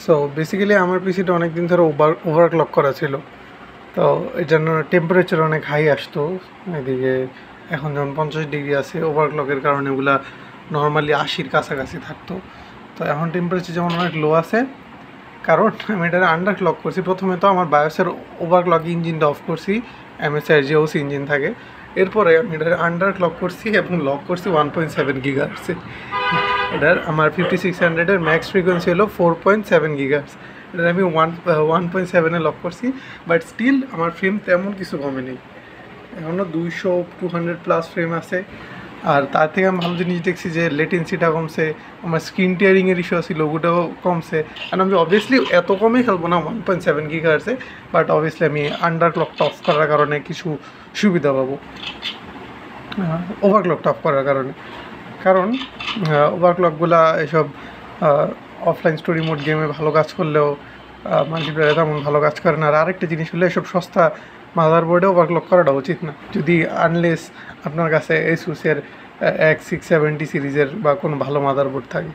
So basically আমার পিসিটা অনেক দিন ধরে ওভারক্লক করা ছিল, তো এই জন্য টেম্পারেচার অনেক হাই আসতো। এদিকে এখন যেমন 50 ডিগ্রি আছে, ওভারক্লকের কারণে ওগুলা নর্মালি 80-র কাছাকাছি থাকতো। তো এখন টেম্পারেচার যেমন অনেক লো আছে, কারণ আমি এটা আন্ডার ক্লক করছি। প্রথমে তো আমার বায়োসের ওভারক্লক ইঞ্জিনটা অফ করছি, MSI যে ওসি ইঞ্জিন থাকে। এরপরে আমি এটা আন্ডার ক্লক করছি এবং লক করছি 1.7 গিগাহার্টজে। এটার আমার 5600-এর ম্যাক্স ফ্রিকোয়েন্সি হলো 4.7 গিগাহার্টজ। এটা আমি 1.7-এ লক করছি, বাট স্টিল আমার ফ্রেম তেমন কিছু কমে নেই, এখনও 200-200+ ফ্রেম আছে। আর তার থেকে আমি ভালো জিনিস দেখছি যে লেটেন্সিটা কমছে, আমার স্ক্রিন টিয়ারিংয়ের ইস্যু ছিল ওগুলোও কমছে। আর আমি অবভিয়াসলি এত কমে খেলবো না 1.7 গিগাহার্টজে, বাট অবভিয়াসলি আমি আন্ডার ক্লকটা অফ করার কারণে কিছু সুবিধা পাবো ওভারক্লকটা অফ করার কারণে। কারণ ওভারক্লকগুলা এসব অফলাইন স্টোরি মোড গেমে ভালো কাজ করলেও মাল্টিপ্লেয়ারে তেমন ভালো কাজ করে না। আর আরেকটা জিনিস হলো, এসব সস্তা মাদারবোর্ডে ওভারক্লক করাটা উচিত না, যদি আনলেস আপনার কাছে ASUS-এর X670 সিরিজের বা কোনো ভালো মাদারবোর্ড থাকে।